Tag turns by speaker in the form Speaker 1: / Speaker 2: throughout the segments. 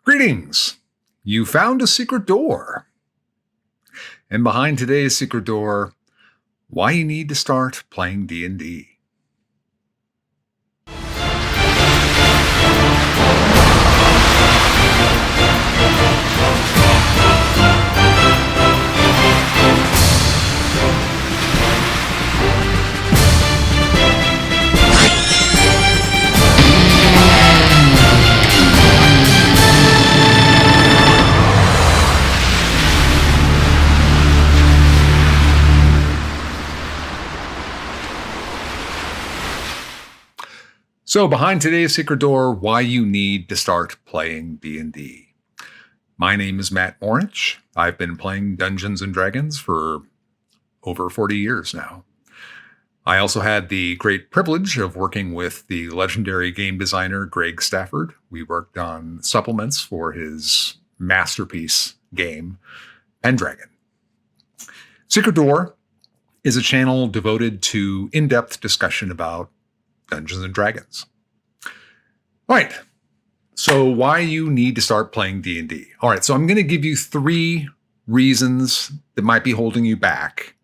Speaker 1: Greetings! You found a secret door. And behind today's secret door, why you need to start playing D&D. So behind today's secret door, why you need to start playing D&D. My name is Matt Orich. I've been playing Dungeons & Dragons for over 40 years now. I also had the great privilege of working with the legendary game designer Greg Stafford. We worked on supplements for his masterpiece game, Pendragon. Secret Door is a channel devoted to in-depth discussion about Dungeons & Dragons. All right, so why you need to start playing D&D. All right, so I'm going to give you 3 reasons that might be holding you back,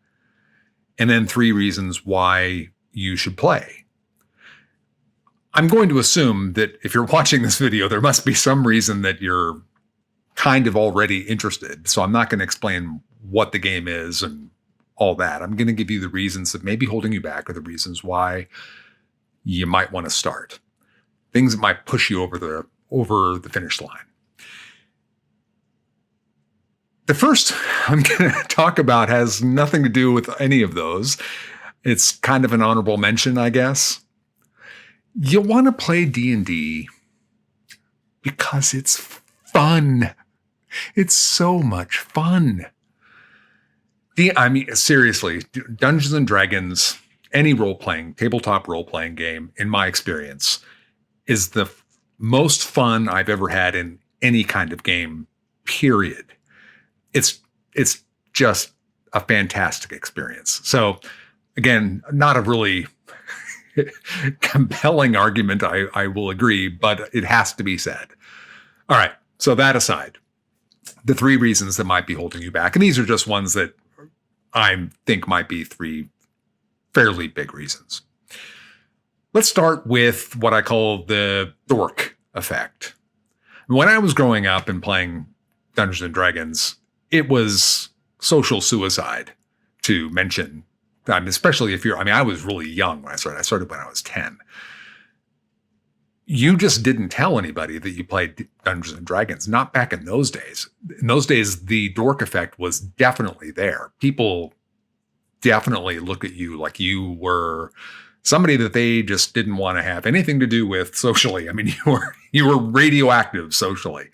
Speaker 1: and then 3 reasons why you should play. I'm going to assume that if you're watching this video, there must be some reason that you're kind of already interested. So I'm not going to explain what the game is and all that. I'm going to give you the reasons that may be holding you back, or the reasons why you might want to start. Things that might push you over the finish line. The first I'm going to talk about has nothing to do with any of those. It's kind of an honorable mention, I guess. You want to play D&D because it's fun. It's so much fun. Seriously, Dungeons & Dragons, any tabletop role-playing game, in my experience, is the most fun I've ever had in any kind of game, period. It's just a fantastic experience. So again, not a really compelling argument, I will agree, but it has to be said. All right, so that aside, the 3 reasons that might be holding you back, and these are just ones that I think might be 3 fairly big reasons. Let's start with what I call the dork effect. When I was growing up and playing Dungeons & Dragons, it was social suicide to mention. Especially if I was really young when I started. I started when I was 10. You just didn't tell anybody that you played Dungeons & Dragons, not back in those days. In those days, the dork effect was definitely there. People definitely look at you like you were somebody that they just didn't want to have anything to do with socially. I mean, you were radioactive socially.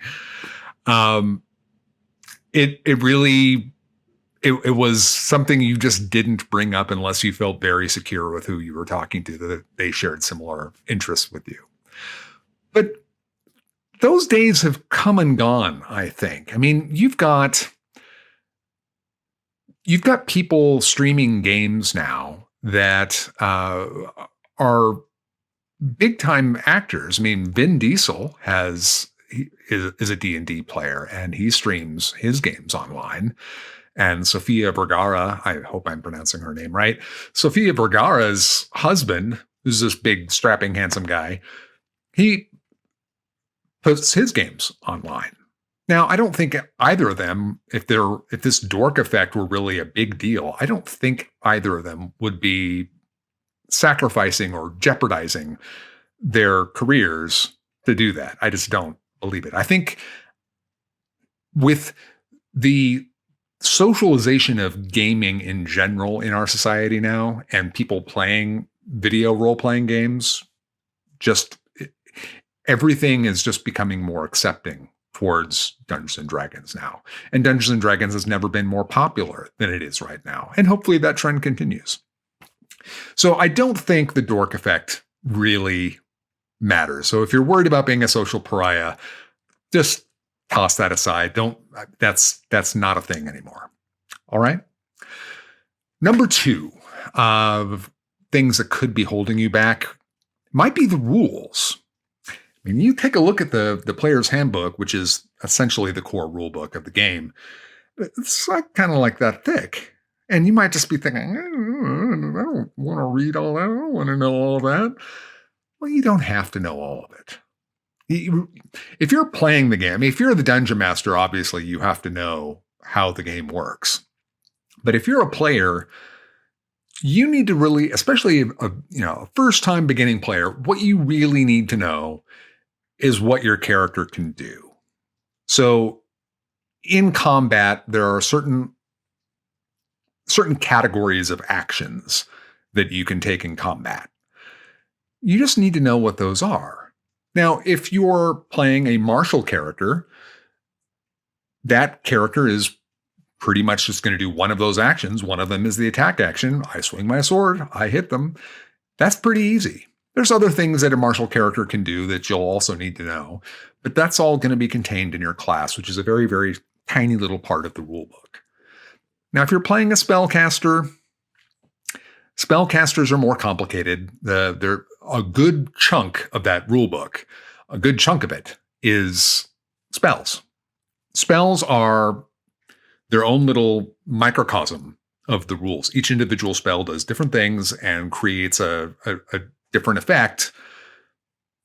Speaker 1: It was something you just didn't bring up unless you felt very secure with who you were talking to, that they shared similar interests with you. But those days have come and gone, I think. I mean, you've got people streaming games now that are big time actors. I mean, Vin Diesel is a D&D player, and he streams his games online. And Sofia Vergara, I hope I'm pronouncing her name right, Sofia Vergara's husband, who's this big, strapping, handsome guy, he puts his games online. Now, I don't think either of them, if this dork effect were really a big deal, I don't think either of them would be sacrificing or jeopardizing their careers to do that. I just don't believe it. I think with the socialization of gaming in general in our society now, and people playing video role-playing games, everything is just becoming more accepting towards Dungeons & Dragons now. And Dungeons & Dragons has never been more popular than it is right now. And hopefully that trend continues. So I don't think the dork effect really matters. So if you're worried about being a social pariah, just toss that aside. That's not a thing anymore. All right. Number 2 of things that could be holding you back might be the rules. I mean, you take a look at the player's handbook, which is essentially the core rule book of the game. It's like kind of like that thick. And you might just be thinking, I don't want to read all that. I don't want to know all that. Well, you don't have to know all of it. If you're playing the game, if you're the dungeon master, obviously you have to know how the game works. But if you're a player, you need to really, especially a first-time beginning player, what you really need to know is what your character can do. So in combat, there are certain categories of actions that you can take in combat. You just need to know what those are. Now, if you're playing a martial character, that character is pretty much just going to do one of those actions. One of them is the attack action. I swing my sword, I hit them. That's pretty easy. There's other things that a martial character can do that you'll also need to know, but that's all going to be contained in your class, which is a very, very tiny little part of the rule book. Now, if you're playing a spellcaster, spellcasters are more complicated. They're a good chunk of that rule book. A good chunk of it is spells. Spells are their own little microcosm of the rules. Each individual spell does different things and creates a different effect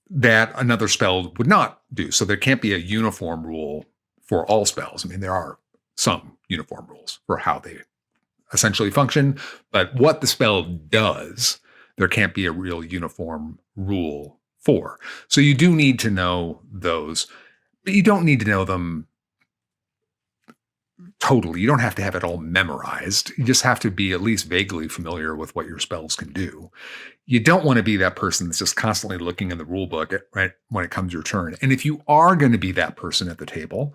Speaker 1: that another spell would not do. So there can't be a uniform rule for all spells. I mean, there are some uniform rules for how they essentially function, but what the spell does, there can't be a real uniform rule for. So you do need to know those, but you don't need to know them totally. You don't have to have it all memorized. You just have to be at least vaguely familiar with what your spells can do. You don't want to be that person that's just constantly looking in the rule book right when it comes your turn. And if you are going to be that person at the table,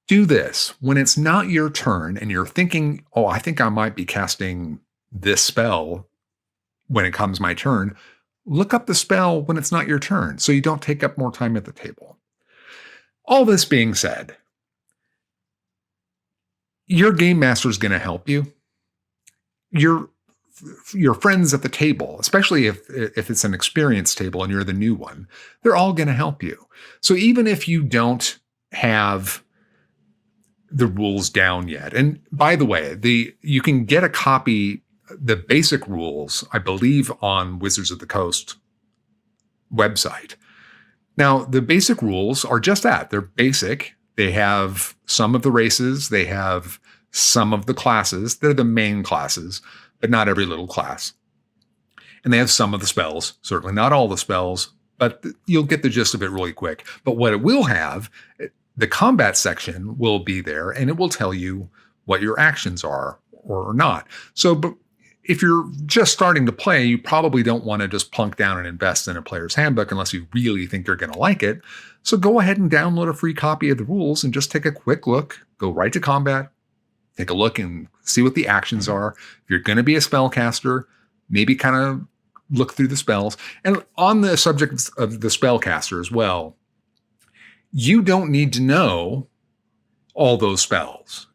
Speaker 1: do this. When it's not your turn and you're thinking, oh, I think I might be casting this spell when it comes my turn, look up the spell when it's not your turn so you don't take up more time at the table. All this being said, your game master is going to help you. Your friends at the table, especially if it's an experienced table and you're the new one, they're all going to help you. So even if you don't have the rules down yet, and by the way, you can get a copy, the basic rules, I believe, on Wizards of the Coast website. Now, the basic rules are just that. They're basic. They have some of the races. They have some of the classes. They're the main classes, but not every little class. And they have some of the spells, certainly not all the spells, but you'll get the gist of it really quick. But what it will have, the combat section will be there, and it will tell you what your actions are or not. So, but if you're just starting to play, you probably don't want to just plunk down and invest in a player's handbook unless you really think you're going to like it. So go ahead and download a free copy of the rules and just take a quick look. Go right to combat, take a look and see what the actions are. If you're going to be a spellcaster, maybe kind of look through the spells. And on the subject of the spellcaster as well, you don't need to know all those spells.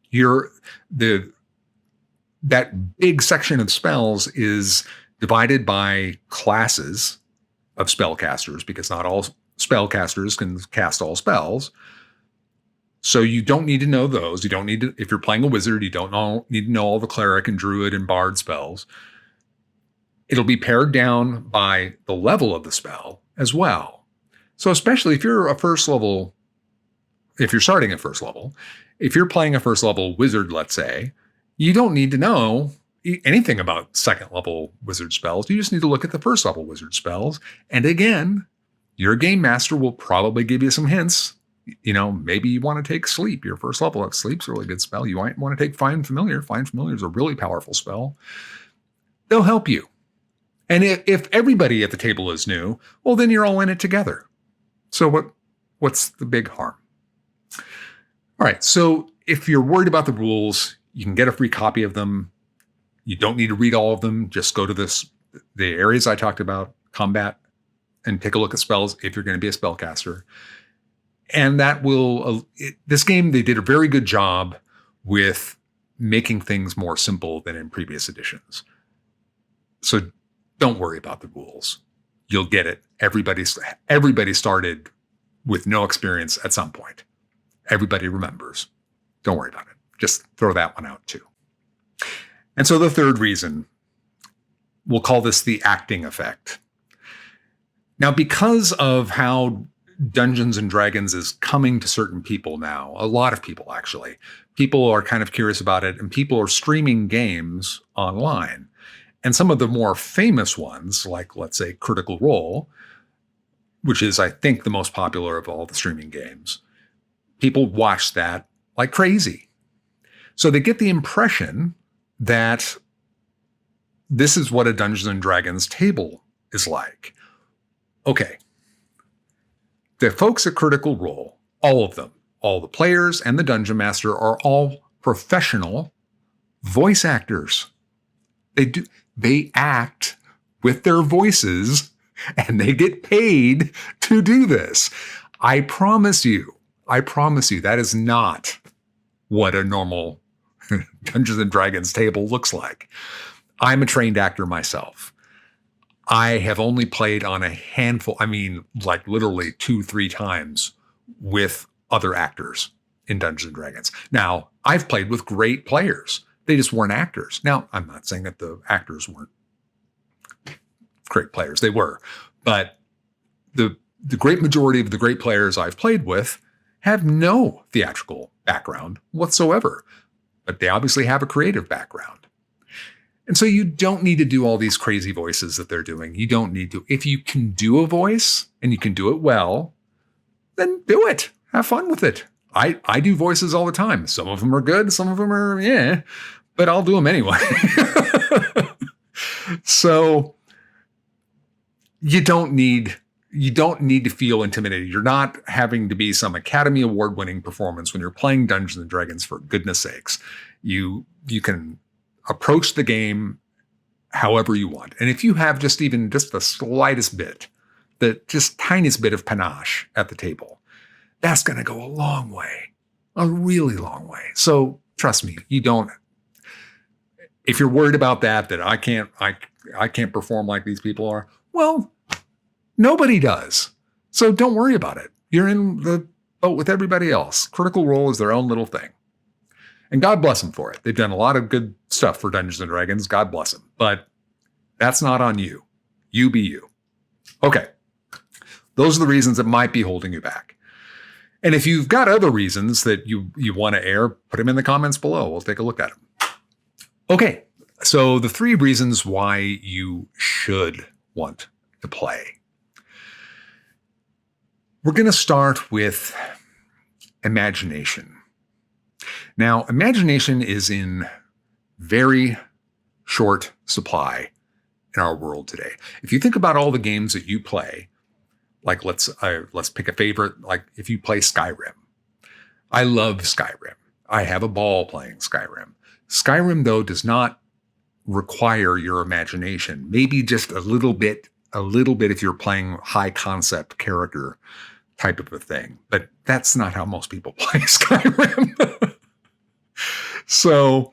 Speaker 1: That big section of spells is divided by classes of spellcasters because not all spellcasters can cast all spells. So you don't need to know those. You don't need to, if you're playing a wizard, you don't need to know all the cleric and druid and bard spells. It'll be pared down by the level of the spell as well. So especially if you're if you're starting at first level, if you're playing a first level wizard, let's say, you don't need to know anything about second level wizard spells. You just need to look at the first level wizard spells. And again, your game master will probably give you some hints. You know, maybe you want to take sleep, your first level. Sleep's a really good spell. You might want to take find familiar. Find familiar is a really powerful spell. They'll help you. And if everybody at the table is new, well, then you're all in it together. So what's the big harm? All right. So if you're worried about the rules, you can get a free copy of them. You don't need to read all of them. Just go to the areas I talked about, combat, and take a look at spells if you're going to be a spellcaster. And that will, this game, they did a very good job with making things more simple than in previous editions. So don't worry about the rules. You'll get it Everybody started with no experience at some point. Everybody remembers. Don't worry about it. Just throw that one out too. And so the third reason, we'll call this the acting effect. Now, because of how Dungeons and Dragons is coming to certain people now, a lot of people actually, people are kind of curious about it, and people are streaming games online. And some of the more famous ones, like let's say Critical Role, which is, I think, the most popular of all the streaming games, people watch that like crazy. So they get the impression that this is what a Dungeons and Dragons table is like. Okay. The folks at Critical Role, all of them, all the players and the Dungeon Master are all professional voice actors. They act with their voices and they get paid to do this. I promise you, that is not what a normal Dungeons and Dragons table looks like. I'm a trained actor myself. I have only played on a handful, like literally 2-3 times with other actors in Dungeons & Dragons. Now, I've played with great players. They just weren't actors. Now, I'm not saying that the actors weren't great players. They were. But the great majority of the great players I've played with have no theatrical background whatsoever. But they obviously have a creative background. And so you don't need to do all these crazy voices that they're doing. You don't need to. If you can do a voice and you can do it well, then do it. Have fun with it. I do voices all the time. Some of them are good. Some of them are, but I'll do them anyway. So you don't need to feel intimidated. You're not having to be some Academy Award-winning performance when you're playing Dungeons and Dragons, for goodness sakes. You can approach the game however you want. And if you have just the slightest bit, the just tiniest bit of panache at the table, that's going to go a long way, a really long way. So trust me, if you're worried about that I can't perform like these people are, well, nobody does. So don't worry about it. You're in the boat with everybody else. Critical Role is their own little thing. And God bless them for it. They've done a lot of good stuff for Dungeons and Dragons. God bless them. But that's not on you. You be you. Okay. Those are the reasons that might be holding you back. And if you've got other reasons that you want to air, put them in the comments below. We'll take a look at them. Okay. So the 3 reasons why you should want to play. We're going to start with imagination. Now, imagination is in very short supply in our world today. If you think about all the games that you play, like let's pick a favorite, like if you play Skyrim. I love Skyrim. I have a ball playing Skyrim. Skyrim, though, does not require your imagination. Maybe just a little bit if you're playing high concept character type of a thing. But that's not how most people play Skyrim. So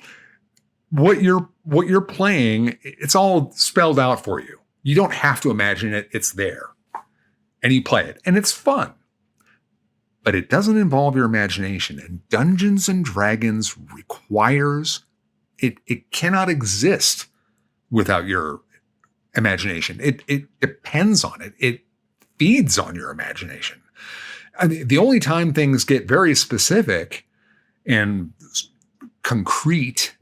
Speaker 1: what you're playing, it's all spelled out for you. You don't have to imagine it. It's there. And you play it. And it's fun. But it doesn't involve your imagination. And Dungeons and Dragons requires it. It cannot exist without your imagination. It depends on it. It feeds on your imagination. I mean, the only time things get very specific and concrete,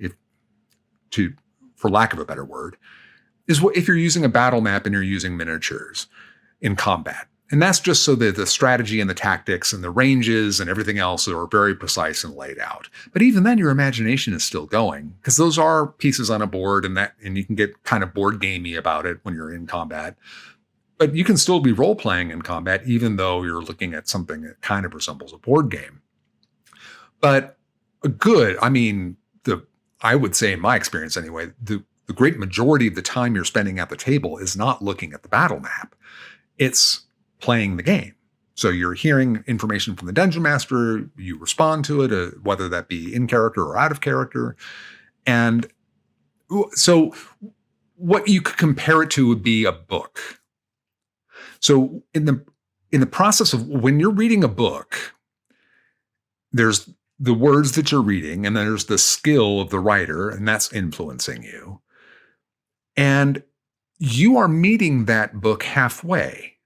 Speaker 1: for lack of a better word, is if you're using a battle map and you're using miniatures in combat. And that's just so that the strategy and the tactics and the ranges and everything else are very precise and laid out. But even then, your imagination is still going, because those are pieces on a board, and you can get kind of board gamey about it when you're in combat. But you can still be role-playing in combat, even though you're looking at something that kind of resembles a board game. But I would say in my experience anyway, the great majority of the time you're spending at the table is not looking at the battle map. It's playing the game. So you're hearing information from the Dungeon Master, you respond to it, whether that be in character or out of character. And so what you could compare it to would be a book. So in the process of when you're reading a book, there's the words that you're reading, and there's the skill of the writer, and that's influencing you. And you are meeting that book halfway.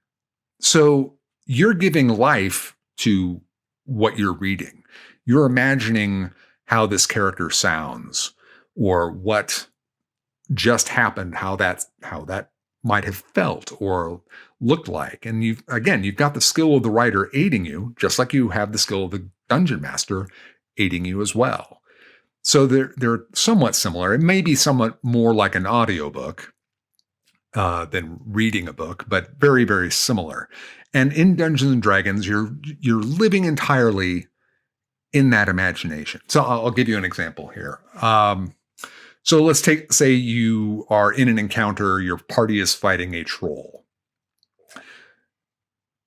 Speaker 1: So you're giving life to what you're reading. You're imagining how this character sounds or what just happened, how that might have felt or looked like. And you've got the skill of the writer aiding you, just like you have the skill of the dungeon master aiding you as well. So they're somewhat similar. It may be somewhat more like an audiobook than reading a book, but very, very similar. And in Dungeons and Dragons, you're living entirely in that imagination. So I'll give you an example here. So let's say you are in an encounter, your party is fighting a troll.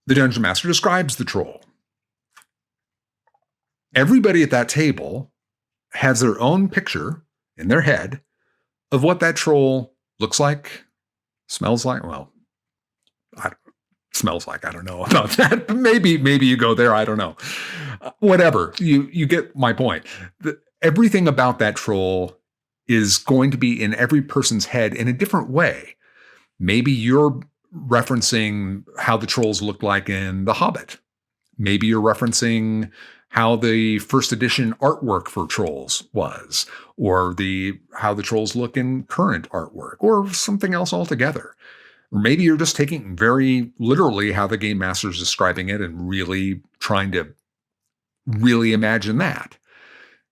Speaker 1: The Dungeon Master describes the troll. Everybody at that table has their own picture in their head of what that troll looks like, smells like. Well, smells like, I don't know about that. Maybe you go there. I don't know. Whatever. You get my point. Everything about that troll is going to be in every person's head in a different way. Maybe you're referencing how the trolls looked like in The Hobbit. Maybe you're referencing how the first edition artwork for trolls was, or how the trolls look in current artwork, or something else altogether. Or maybe you're just taking very literally how the game master is describing it and really trying to really imagine that.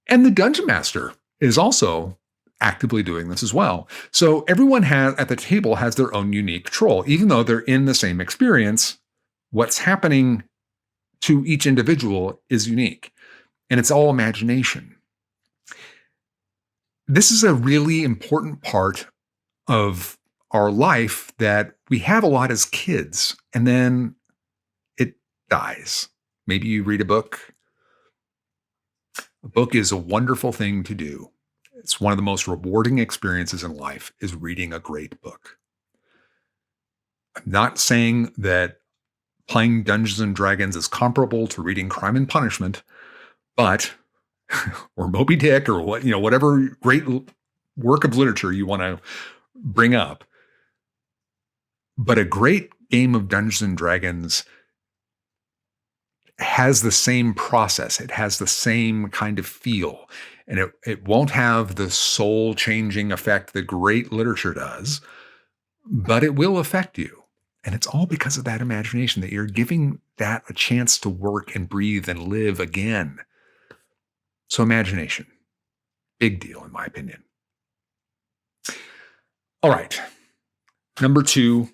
Speaker 1: And the dungeon master is also actively doing this as well. So everyone at the table has their own unique troll, even though they're in the same experience. What's happening to each individual is unique, and it's all imagination. This is a really important part of our life that we have a lot as kids, and then it dies. Maybe you read a book. A book is a wonderful thing to do. It's one of the most rewarding experiences in life is reading a great book. I'm not saying that playing Dungeons and Dragons is comparable to reading Crime and Punishment, but or Moby Dick or whatever great work of literature you want to bring up. But a great game of Dungeons and Dragons has the same process. It has the same kind of feel. And it won't have the soul-changing effect that great literature does, but it will affect you. And it's all because of that imagination, that you're giving that a chance to work and breathe and live again. So imagination, big deal in my opinion. All right. Number 2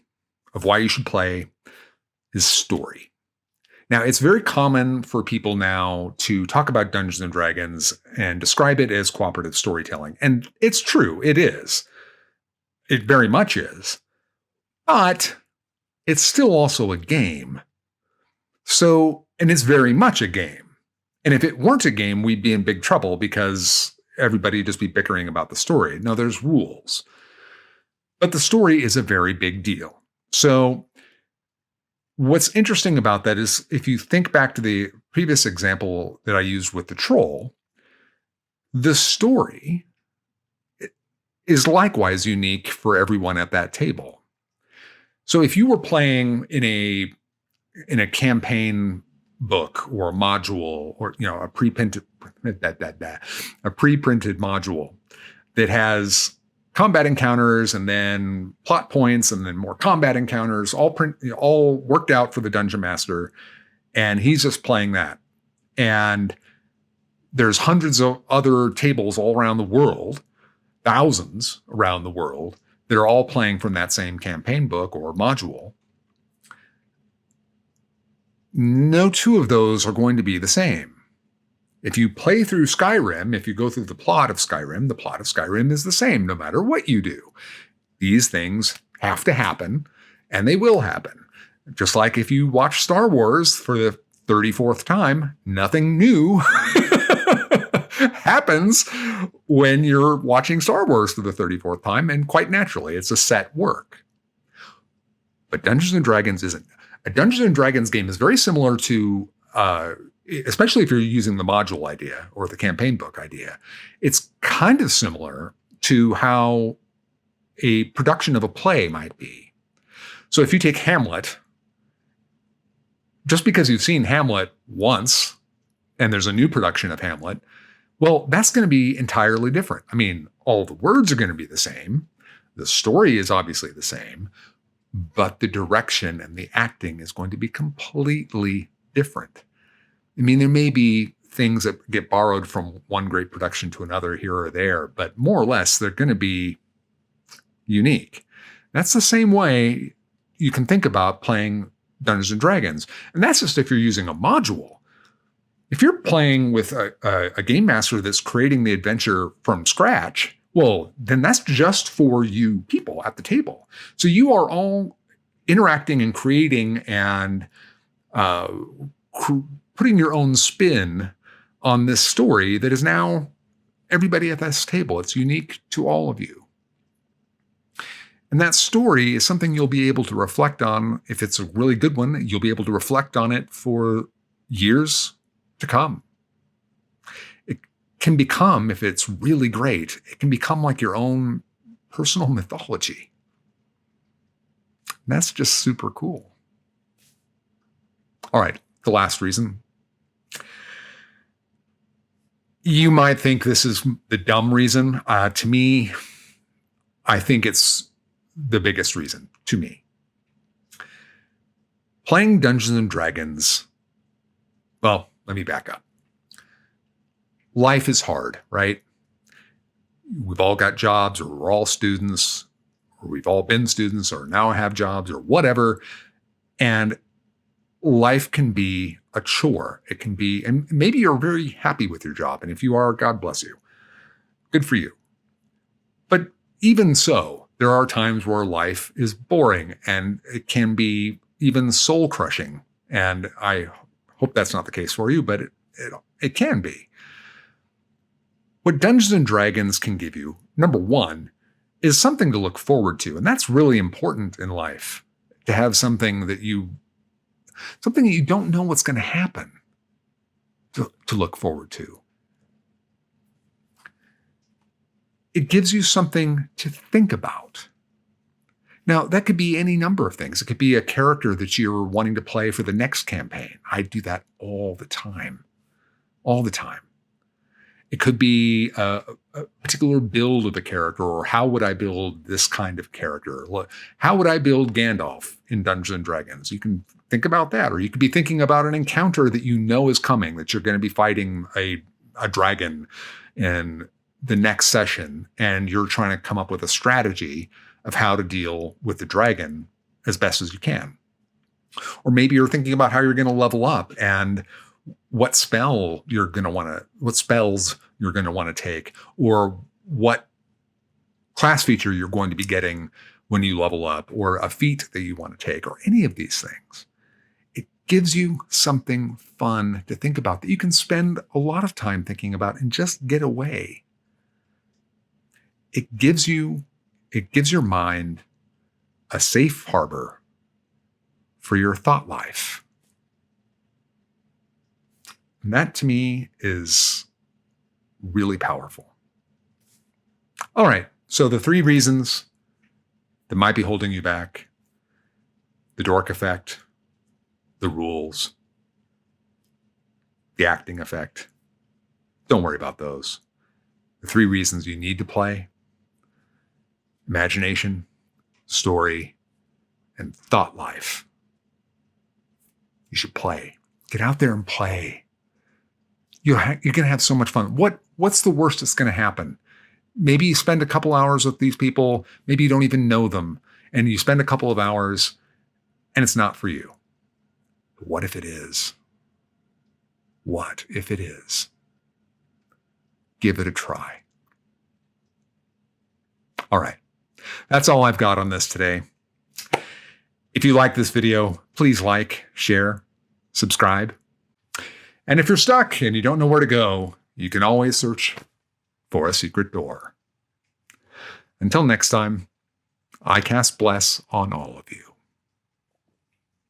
Speaker 1: of why you should play is story. Now, it's very common for people now to talk about Dungeons and Dragons and describe it as cooperative storytelling. And it's true, it is. It very much is. But it's still also a game. And it's very much a game. And if it weren't a game, we'd be in big trouble because everybody would just be bickering about the story. No, there's rules. But the story is a very big deal. So what's interesting about that is if you think back to the previous example that I used with the troll, the story is likewise unique for everyone at that table. So if you were playing in a campaign book or a module or a pre-printed module that has combat encounters and then plot points and then more combat encounters, all worked out for the dungeon master, and he's just playing that. And there's hundreds of other tables all around the world, thousands around the world, that are all playing from that same campaign book or module. No two of those are going to be the same. If you play through Skyrim, if you go through the plot of Skyrim is the same no matter what you do. These things have to happen, and they will happen. Just like if you watch Star Wars for the 34th time, nothing new happens when you're watching Star Wars for the 34th time, and quite naturally, it's a set work. But Dungeons and Dragons isn't. A Dungeons and Dragons game is very similar to, especially if you're using the module idea or the campaign book idea, it's kind of similar to how a production of a play might be. So if you take Hamlet, just because you've seen Hamlet once and there's a new production of Hamlet, well, that's going to be entirely different. I mean, all the words are going to be the same. The story is obviously the same, but the direction and the acting is going to be completely different. I mean, there may be things that get borrowed from one great production to another here or there, but more or less, they're going to be unique. That's the same way you can think about playing Dungeons and Dragons. And that's just if you're using a module. If you're playing with a game master that's creating the adventure from scratch, well, then that's just for you people at the table. So you are all interacting and creating and putting your own spin on this story that is now everybody at this table. It's unique to all of you. And that story is something you'll be able to reflect on. If it's a really good one, you'll be able to reflect on it for years to come. It can become, if it's really great, it can become like your own personal mythology. And that's just super cool. All right, the last reason. You might think this is the dumb reason. To me, I think it's the biggest reason to me. Playing Dungeons and Dragons, well, let me back up. Life is hard, right? We've all got jobs, or we're all students, or we've all been students, or now have jobs, or whatever. And life can be a chore. It can be, and maybe you're very happy with your job. And if you are, God bless you. Good for you. But even so, there are times where life is boring and it can be even soul crushing. And I hope that's not the case for you, but it can be. What Dungeons and Dragons can give you, number one, is something to look forward to. And that's really important in life, to have something that you don't know what's going to happen to look forward to. It gives you something to think about. Now, that could be any number of things. It could be a character that you're wanting to play for the next campaign. I do that all the time. All the time. It could be a particular build of a character, or how would I build this kind of character? How would I build Gandalf in Dungeons and Dragons? You can think about that. Or you could be thinking about an encounter that you know is coming, that you're going to be fighting a dragon in the next session, and you're trying to come up with a strategy of how to deal with the dragon as best as you can. Or maybe you're thinking about how you're going to level up and what spells you're going to want to take, or what class feature you're going to be getting when you level up, or a feat that you want to take, or any of these things. It gives you something fun to think about that you can spend a lot of time thinking about and just get away. It gives your mind a safe harbor for your thought life. And that to me is really powerful. All right, so the 3 reasons that might be holding you back: the dork effect, the rules, the acting effect. Don't worry about those. The 3 reasons you need to play: imagination, story, and thought life. You should play. Get out there and play. You're going to have so much fun. What's the worst that's going to happen? Maybe you spend a couple hours with these people. Maybe you don't even know them. And you spend a couple of hours and it's not for you. But what if it is? What if it is? Give it a try. All right. That's all I've got on this today. If you like this video, please like, share, subscribe. And if you're stuck and you don't know where to go, you can always search for a secret door. Until next time, I cast bless on all of you.